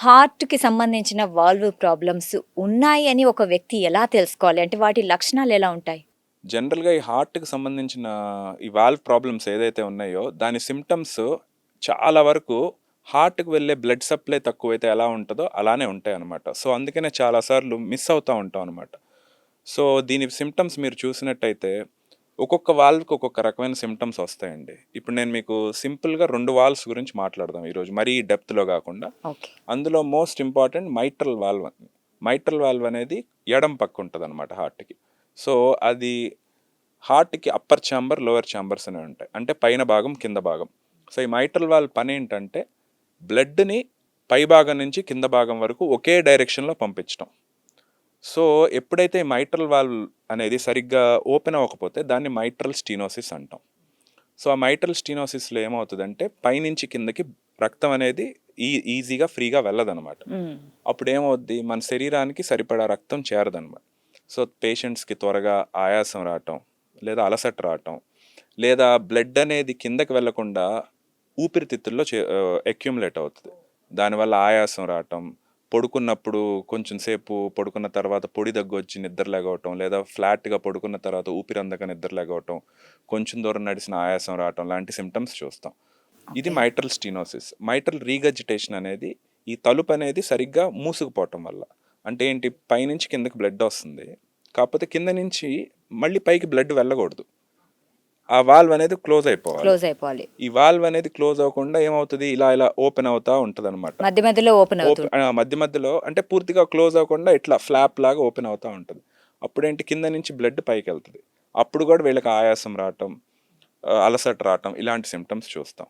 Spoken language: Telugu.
హార్ట్‌కి సంబంధించిన వాల్వ్ ప్రాబ్లమ్స్ ఉన్నాయి అని ఒక వ్యక్తి ఎలా తెలుసుకోవాలి? అంటే వాటి లక్షణాలు ఎలా ఉంటాయి? జనరల్‌గా ఈ హార్ట్‌కి సంబంధించిన ఈ వాల్వ్ ప్రాబ్లమ్స్ ఏదైతే ఉన్నాయో, దాని సిమ్టమ్స్ చాలా వరకు హార్ట్‌కి వెళ్ళే బ్లడ్ సప్లై తక్కువైతే ఎలా ఉంటదో అలానే ఉంటాయన్నమాట. సో, అందుకనే చాలా సార్లు మిస్ అవుతా ఉంటాం అనమాట. సో, దీని సిమ్టమ్స్ మీరు చూసినట్టయితే ఒక్కొక్క వాల్వ్‌కి ఒక్కొక్క రకమైన సిమ్టమ్స్ వస్తాయండి. ఇప్పుడు నేను మీకు సింపుల్‌గా 2 వాల్వ్స్ గురించి మాట్లాడదాం ఈరోజు. మరీ డెప్త్‌లో గాకుండా. ఓకే. అందులో మోస్ట్ ఇంపార్టెంట్ మైట్రల్ వాల్వ్ అని. మైట్రల్ వాల్వ్ అనేది ఎడమ పక్క ఉంటదనమాట హార్ట్‌కి. సో, అది హార్ట్‌కి అప్పర్ ఛాంబర్, లోయర్ ఛాంబర్స్ అనేవి ఉంటాయి. అంటే పైన భాగం, కింద భాగం. సో, ఈ మైట్రల్ వాల్వ్ పనేంటంటే బ్లడ్‌ని పై భాగం నుంచి కింద భాగం వరకు ఒకే డైరెక్షన్‌లో పంపించటం. సో, ఎప్పుడైతే మైట్రల్ వాల్వ్ అనేది సరిగ్గా ఓపెన్ అవ్వకపోతే దాన్ని మైట్రల్ స్టీనోసిస్ అంటాం. సో, ఆ మైట్రల్ స్టీనోసిస్‌లో ఏమవుతదంటే పైనుంచి కిందకి రక్తం అనేది ఈజీగా ఫ్రీగా వెళ్ళదనమాట. హ్మ్. అప్పుడేమవుద్ది మన శరీరానికి సరిపడా రక్తం చేరదనమాట. సో, పేషెంట్స్‌కి త్వరగా ఆయాసం రావటం, లేదా అలసట రావటం, లేదా బ్లడ్ అనేది కిందకి వెళ్ళకుండా ఊపిరితిత్తుల్లో అక్యుములేట్ అవుతది. దానివల్ల ఆయాసం రావటం, పడుకున్నప్పుడు కొంచెం సేపు పడుకున్న తర్వాత పొడి దగ్గొచ్చి నిద్ర లెగవటం, లేదా ఫ్లాట్‌గా పడుకున్న తర్వాత ఊపిరందక నిద్ర లెగవటం, కొంచెం దూరం నడిచిన ఆయాసం రావటం లాంటి సింప్టమ్స్ చూస్తాం. ఇది okay. Mitral stenosis. Mitral regurgitation అనేది ఈ తలుపు అనేది సరిగ్గా మూసుకుపోవటం వల్ల. అంటే ఏంటి పైనుంచి కిందకి బ్లడ్ వస్తుంది. కాకపోతే కింద నుంచి మళ్ళీ పైకి బ్లడ్ వెళ్ళకూడదు. ఆ వాల్వ్ అనేది క్లోజ్ అయిపోవాలి. క్లోజ్ అయిపోవాలి. ఈ వాల్వ్ అనేది క్లోజ్ అవ్వకుండా ఏమవుతది ఇలా ఇలా ఓపెన్ అవుతా ఉంటదనమాట. మధ్య మధ్యలో ఓపెన్ అవుతుంది. మధ్య మధ్యలో అంటే పూర్తిగా క్లోజ్ అవ్వకుండా ఇట్లా ఫ్లాప్ లాగా ఓపెన్ అవుతా ఉంటది. అప్పుడేంటి కింద నుంచి బ్లడ్ పైకెళ్తది. అప్పుడు కూడా వీళ్ళకి ఆయాసం రావటం, అలసట రావటం ఇలాంటి సింప్టమ్స్ చూస్తాం.